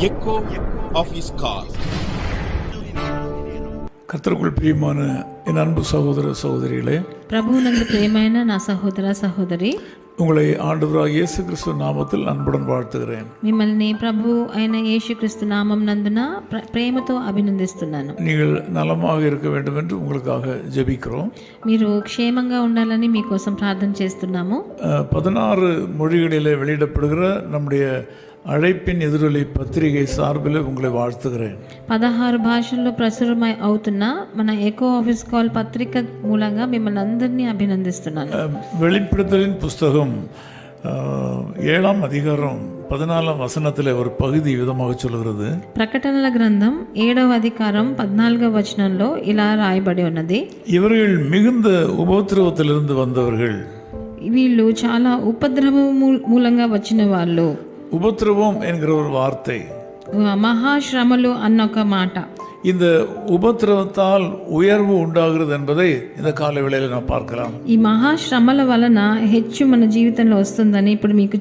echo of his call. கர்த்தருக்குள் பிரியமான என் அன்பு சகோதர சகோதரிகளே, ప్రభువునందు ప్రియమైన నా సహోదర సహోదరి, உங்களை ஆண்டவராக இயேசு கிறிஸ்து நாமத்தில் அன்புடன் வாழ்த்துகிறேன். మిమ్మల్ని ప్రభు అయిన యేసుక్రీస్తు నామం నందున ప్రేమతో అభినందిస్తున్నాను. நீங்கள் நலமாக இருக்க வேண்டும் என்று உங்களுக்காக ஜெபிக்கிறோம். మీరు క్షేమంగా ఉండాలని మీకోసం ప్రార్థన చేస్తున్నాము. 16 மொழிகளிலே வெளியிடப்படுகிற நம்முடைய அழைப்பின் எதிரொலி பத்திரிகை சார்பில் உங்களை வாழ்த்துகிறேன். 16 భాషల్లో ప్రచురమై అవుతున్న మన ఎకో ఆఫీస్ కాల్ పత్రిక మూలంగా మిమ్మల్ని అందరినీ అభినందిస్తున్నాను. வெளிப்படுத்தலின் புஸ்தகம் 7ஆம் அதிகாரம் 14ஆம் வசனத்தில் ஒரு பகுதி விதமாக சொல்கிறது. ప్రకటనల గ్రంథం 7వ అధికారం 14వ వచనంలో ఇలా రాయబడి ఉన్నది, இவர்கள் மிகுந்த உபத்திரவத்திலிருந்து வந்தவர்கள். వీళ్ళు చాలా ఉపద్రవం మూలంగా వచ్చిన వాళ్ళు. உபத்திரவம் என்கிற ஒரு வார்த்தை, మహాశ్రమలు అన్న ఒక మాట, இந்த உபத்திரவத்தால் உயர்வு உண்டாகிறது என்பதை இந்த கால வேளையில் நாம் பார்க்கலாம். ఈ మహాశ్రమల వలన హెచ్చు మన జీవితంలో వస్తుందని ఇప్పుడు మీకు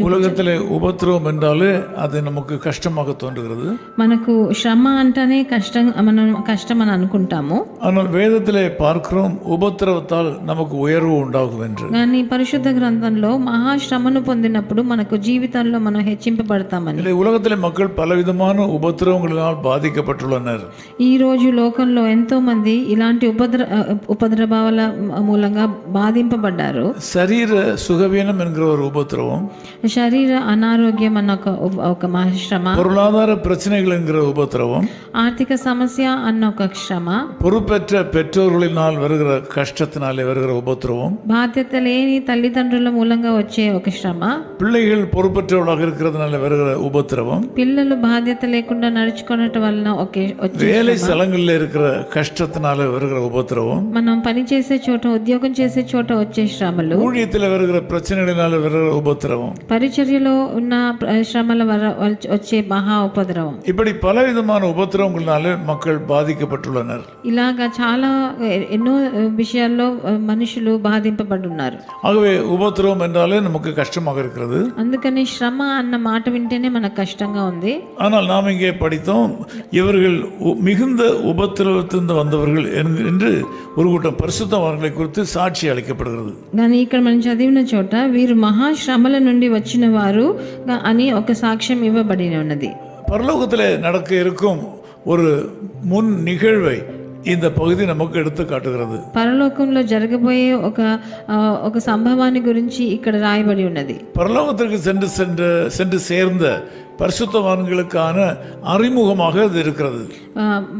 உலகத்திலே உபத்திரவம் என்றாலே அது நமக்கு கஷ்டமாக தோன்றுகிறது. మనకు శ్రమ అంటేనే కష్టం అని అనుకుంటాము. ஆனால் வேதத்திலே பார்க்கிறோம் உபத்திரவத்தால் நமக்கு உயர்வு உண்டாகும் என்று. కానీ పరిశుద్ధ గ్రంథంలో మహాశ్రమను పొందినప్పుడు మనకు జీవితంలో మనం హెచ్చింపబడతామని. உலகத்திலே மக்கள் பலவிதமான உபத்திரவங்களால் பாதிக்கப்பட்டுள்ளனர். ఈ రోజు లోకంలో ఎంతో మంది ఇలాంటి ఉపద్రవాల మూలంగా బాధింపబడ్డారు. శరీర சுகவீனம் என்கிற ஒரு உபத்திரவம், శరీర అనారోగ్యం అన్న ఒక మహాశ్రమ, பொருளாதார பிரச்சனைகள் என்கிற உபத்திரவம், ఆర్థిక సమస్య అన్న ఒక శ్రమ, பொறுப்பற்ற பெற்றோர்களினால் வருகிற கஷ்டத்தினாலே வருகிற உபத்திரவம், బాధ్యత లేని తల్లిదండ్రుల మూలంగా వచ్చే ఒక శ్రమ, பிள்ளைகள் பொறுப்பற்றவர்களாக இருக்கிறதுனால வருகிற உபத்திரவம், పిల్లలు బాధ్యత లేకుండా నడుచుకోవటం వలన வேலை స్థలంలో இருக்கிற కష్టத்தினால வருகிற உபத்திரவம், మనం పని చేసే చోట ఉద్యోగం చేసే చోట వచ్చే శ్రమలు, ஊழியத்தில் வருகிற பிரச்சனைகளினால வருகிற உபத்திரவம், పరిచర్యలో ఉన్న శ్రమల వచ్చే మహా ఉపద్రవం. இப்படி பலவிதமான உபத்திரவங்களால மக்கள் பாதிக்கப்பட்டுள்ளனர். ఇలాగా చాలా ఎన్నో విషయాల్లో మనుషులు బాధింపబడున్నారు. ஆகவே உபத்திரவம் என்றாலே நமக்கு கஷ்டமாக இருக்கிறது. అందుకని శ్రమ అన్న మాట వింటేనే మనకు కష్టంగా ఉంది. ஆனால் நாம் இங்கே படித்தோம், இவர்கள் மிகுந்த உபத்திரவத்திலிருந்து வந்தவர்கள் என்று ஒரு கூட்டம் பரிசுத்தவான்களை குறித்து சாட்சி அளிக்கப்படுகிறது. కానీ ఇక్కడ మనం చదివిన చోట వీరు మహాశ్రమల నుండి వచ్చిన వారు అని ఒక సాక్ష్యం ఇవ్వబడి ఉన్నది. பரலோகத்தில் நடக்க இருக்கும் ஒரு முன் நிகழ்வை இந்த பகுதி நமக்கு எடுத்து காட்டுகிறது. పరలోకంలో జరగబోయే ఒక సంభవాన్ని గురించి ఇక్కడ రాయబడి ఉన్నది. பரலோகத்திற்கு சென்று சேர்ந்த பரிசுத்தவான்களுக்கான அறிமுகமாக இது இருக்கிறது.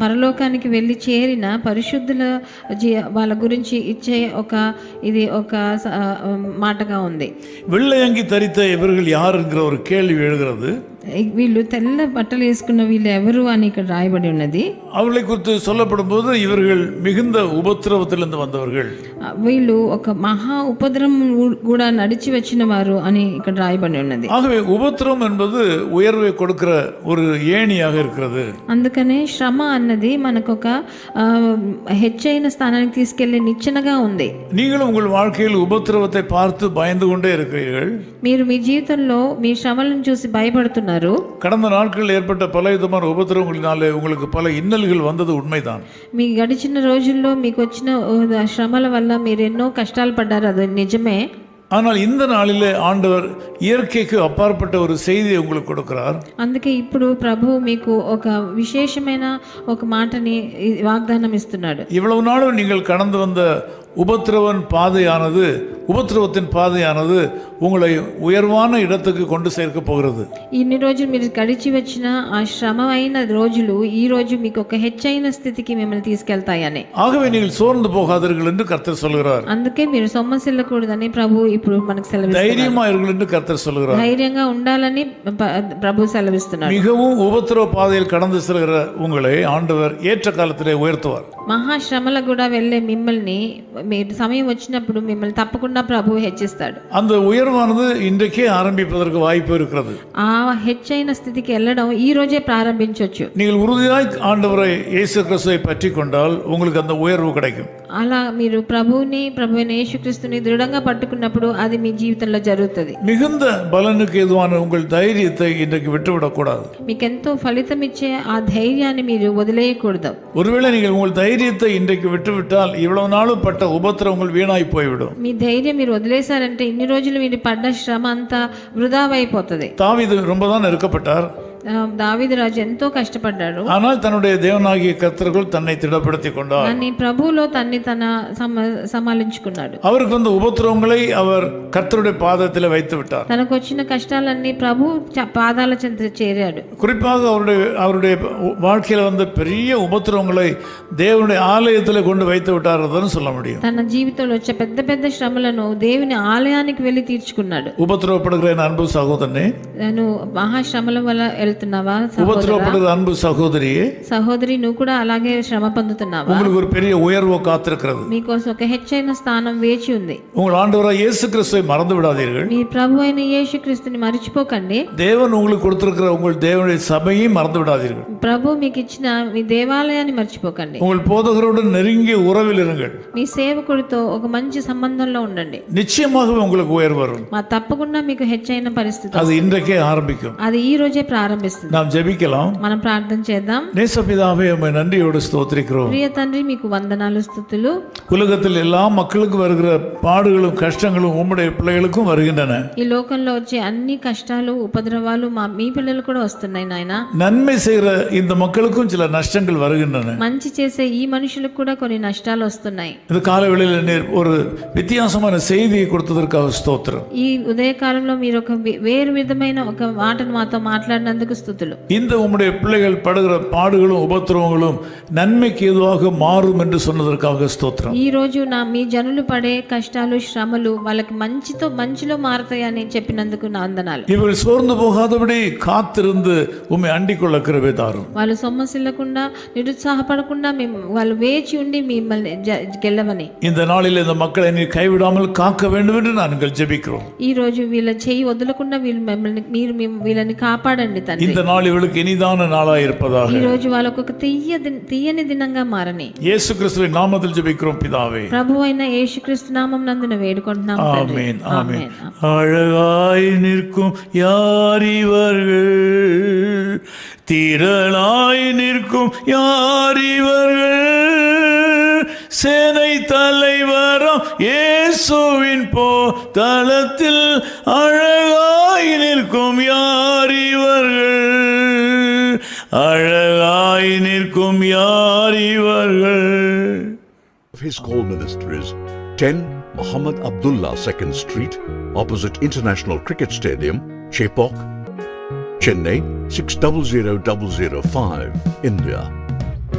పరలోకానికి వెళ్ళి చేరిన పరిశుద్ధుల వాళ్ళ గురించి ఇచ్చే ఇది ఒక మాటగా ఉంది. வெள்ளையங்கி தரித்த இவர்கள் யார் என்கிற ஒரு கேள்வி எழுகிறது. వీళ్ళు తెల్ల బట్టలు వేసుకున్న వీళ్ళు ఎవరు అని ఇక్కడ రాయబడి ఉన్నది. அவர்களை குறித்து சொல்லப்படும் போது இவர்கள் மிகுந்த உபத்திரவத்திலிருந்து வந்தவர்கள், వీళ్ళు ఒక మహా ఉపద్రవం కూడా నడిచి వచ్చిన వారు అని ఇక్కడ రాయబడి ఉన్నది. ஆகவே உபத்திரவம் என்பது உயர்வை கொடுக்கிற ஒரு ஏணியாக இருக்கிறது. అందుకనే శ్రమ అన్నది మనకు ఒక హెచ్చైన స్థానానికి తీసుకెళ్లే నిచ్చెనగా ఉంది. நீங்களும் உங்கள் வாழ்க்கையில் உபத்திரவத்தை பார்த்து பயந்து கொண்டே இருக்கிறீர்கள். మీరు మీ జీవితంలో మీ శ్రమలను చూసి భయపడుతున్నారు. கடந்த நாட்களில் ஏற்பட்ட பல விதமான உபத்திரவங்களினாலே உங்களுக்கு பல இன்னல்கள் வந்தது உண்மைதான். మీ గడిచిన రోజుల్లో మీకు వచ్చిన శ్రమల వల్ల మీరు ఎన్నో కష్టాలు పడ్డారు, అది నిజమే. ஆனால் இந்த நாளிலே ஆண்டவர் இயற்கைக்கு அப்பாற்பட்ட ஒரு செய்தியை உங்களுக்கு கொடுக்கிறார். అందుకే ఇప్పుడు ప్రభు మీకు ఒక విశేషమైన ఒక మాటని వాగ్దానం ఇస్తున్నాడు. இவ்வளவு நாளும் நீங்கள் கடந்து வந்த உபத்திரவத்தின் பாதையானது உங்களை உயர்வான இடத்துக்கு கொண்டு சேர்க்க போகிறது. ఇన్ని రోజులు మీరు గడిచి వచ్చిన ఆ శ్రమ అయిన రోజులు ఈ రోజు మీకు ఒక హెచ్చైన స్థితికి మిమ్మల్ని తీసుకెళ్తాయని. ஆகவே நீங்கள் சோர்ந்து போகாதீர்கள் என்று கர்த்தர் சொல்கிறார். అందుకే మీరు సొమ్మసిల్లకూడదని ప్రభు ఇప్పుడు మనకు సెలవిస్తున్నారు. தைரியமா இருங்கள் என்று கர்த்தர் சொல்கிறார். ధైర్యంగా ఉండాలని ప్రభు సెలవిస్తున్నారు. மிகவும் உபத்திரவ பாதையில் கடந்து செல்கிற உங்களை ஆண்டவர் ஏற்ற காலத்திலே உயர்த்துவார். మహాశ్రమల కూడా వెళ్ళే మిమ్మల్ని మీరు సమయం వచ్చినప్పుడు మిమ్మల్ని తప్పకుండా ప్రభువు హెచ్చిస్తాడు. அந்த உயர்வானது இன்றைக்கே ஆரம்பிப்பதற்கு வாய்ப்பு இருக்கிறது. ఆ హెచ్చైన స్థితికి వెళ్ళడం ఈ రోజే ప్రారంభించవచ్చు. நீங்கள் உறுதியாய் ஆண்டவரை இயேசு கிறிஸ்துவை பற்றி கொண்டால் உங்களுக்கு அந்த உயர்வு கிடைக்கும். అలా మీరు ప్రభువైన యేసుక్రీస్తుని దృఢంగా పట్టుకున్నప్పుడు అది మీ జీవితంలో జరుగుతుంది. மிகுந்த பலனுக்கு எதுவான உங்கள் தைரியத்தை இன்றைக்கு விட்டுவிடக்கூடாது. మీకెంతో ఫలితం ఇచ్చే ఆ ధైర్యాన్ని మీరు వదిలేయకూడదు. ஒருவேளை நீங்கள் உங்கள் தைரியத்தை இன்றைக்கு விட்டுவிட்டால் இவ்வளவு நாளும் பட்ட உபத்திரவங்கள் வீணாய் போய்விடும். మీ ధైర్యం మీరు వదిలేశారంటే ఇన్ని రోజులు మీరు పడ్డ శ్రమ అంతా వృధావైపోతుంది. தாவீது ரொம்ப தான் நெருக்கப்பட்டார். దావీదు రాజు ఎంతో కష్టపడ్డాడు. ஆனால் தன்னுடைய தேவனாகிய கர்த்தருக்குள் தன்னை திடப்படுத்திக் கொண்டார். కానీ ప్రభువులో తన సమాలించుకున్నాడు. அவருக்கு வந்த உபத்திரவங்களை அவர் கர்த்தருடைய பாதத்தில் வைத்து விட்டார். తనకు వచ్చిన కష్టాలన్నీ ప్రభు పాదాల చెంత చేరాడు. குறிப்பாக அவருடைய வாழ்க்கையில் வந்த பெரிய உபத்திரவங்களை தேவனுடைய ஆலயத்தில் கொண்டு வைத்து விட்டார்னு சொல்ல முடியும். తన జీవితంలో వచ్చే పెద్ద శ్రమలను దేవుని ఆలయానికి వెళ్ళి తీర్చుకున్నాడు. உபத்திரவப்படுகிற என் அன்பு சகோதரனே, నువ్వు మహాశ్రమల వల్ల వెళ్తున్నావా? உபத்திரவப்படுகிற அன்பு சகோதரியே, సహోదరి నువ్వు కూడా అలాగే శ్రమ పొందుతున్నావా? உங்களுக்கு ஒரு பெரிய உயர்வு காத்திருக்கிறது. మీకోసం ఒక హెచ్చైన స్థానం వేచి ఉంది. உங்கள் ஆண்டவராகிய இயேசு கிறிஸ்துவை மறந்து விடாதீர்கள். మీ ప్రభువైన యేసుక్రీస్తుని మర్చిపోకండి. தேவன் உங்களுக்கு கொடுத்திருக்கிற உங்கள் தேவனுடைய சபையை மறந்து விடாதீர்கள். ప్రభు మీకు ఇచ్చిన మీ దేవాలయాన్ని మర్చిపోకండి. உங்கள் போதகருடன் நெருங்கிய உறவில் இருங்கள். మీ సేవకుడితో ఒక మంచి సంబంధంలో ఉండండి. நிச்சயமாகவே உங்களுக்கு உயர்வு வரும். తప్పకుండా మీకు హెచ్చైన పరిస్థితి அது இன்றைக்கே ஆரம்பிக்கும். అది ఈ రోజే ప్రారంభిస్తుంది. நாம் ஜெபிக்கலாம். మనం ప్రార్థన చేద్దాం. நேசபிதாவே, உம்மை நன்றியோடு ஸ்தோத்திரிக்கிறோம். ప్రియ తండ్రి, మీకు వందనాలు స్తుతులు. உலகத்தில் எல்லா மக்களுக்கும் வருகிற பாடுகளும் கஷ்டங்களும் உம்முடைய பிள்ளைகளுக்கும் வருகின்றன. ఈ లోకంలో వచ్చే అన్ని కష్టాలు ఉపద్రవాలు మీ పిల్లలు కూడా వస్తున్నాయి నాయన. நன்மை செய்கிற இந்த மக்களுக்கும் சில நஷ்டங்கள் வருகின்றன. మంచి చేసే ఈ మనుషులకు కూడా కొన్ని నష్టాలు వస్తున్నాయి. இந்த காலவெளியில் நீர் ஒரு வித்தியாசமான செய்தியை கொடுத்ததற்காக ஸ்தோத்திரம். ఈ ఉదయకాలంలో మీరు ఒక వేరు విధమైన ఒక మాటను మాతో మాట్లాడినందుకు స్తుతులు. இந்த உம்முடைய பிள்ளைகள் படுகிற பாடுகளும் உபத்திரவங்களும் நன்மைக்கு ஏதுவாக மாறும் என்று சொன்னதற்காக ஸ்தோத்திரம். ఈ రోజు మీ జనులు పడే కష్టాలు శ్రమలు వాళ్ళకి మంచిలో మారతాయని చెప్పినందుకు నా వందనాలు. இவர்கள் சோர்ந்து போகாதபடி காத்திருந்து உம்மை அண்டிக் கொள்ள கிருபை தாரும். వాళ్ళు సొమ్మసిల్లకుండా నిరుత్సాహపడకుండా వాళ్ళు వేచి ఉండి మిమ్మల్ని గెలవని. இந்த நாளில் இந்த மக்களை நீர் கைவிடாமல் காக்க வேண்டும் என்று நாங்கள் ஜெபிக்கிறோம். ఈ రోజు వీళ్ళ చేయి వదలకుండా మీరు వీళ్ళని కాపాడండి తండ్రి. இந்த நாள் இவளுக்கு இனிதான நாளாய் இருப்பதாக. ఈ రోజు వాళ్ళకు ఒక తీయని దినంగా మారని. இயேசு கிறிஸ்துவின் நாமத்தில் ஜெபிக்கிறோம் பிதாவே. ప్రభువైన యేసుక్రీస్తు నామం నందున వేడుకుంటున్నాం తండ్రి. ஆமென் ஆமென். அழகாய் நிற்கும் யார் இவர்கள், திரளாய் நிற்கும் யார் இவர்கள், சேனை தலைவரும் இயேசுவின் போதளத்தில் அழகாய் நிற்கும் யார் இவர்கள், அழகாய் நிற்கும் யார் இவர்கள். His Call Ministries, 10 Muhammad Abdullah 2nd Street, opposite International Cricket Stadium, Chepauk, Chennai 600005, India.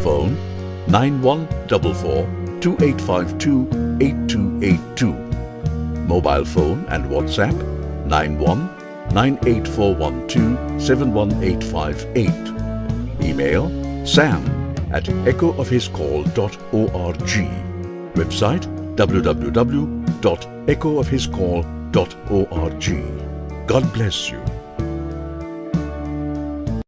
Phone 914428528282. Mobile phone and WhatsApp 919841271858. Email sam@echoofhiscall.org. Website www.echoofhiscall.org. God bless you.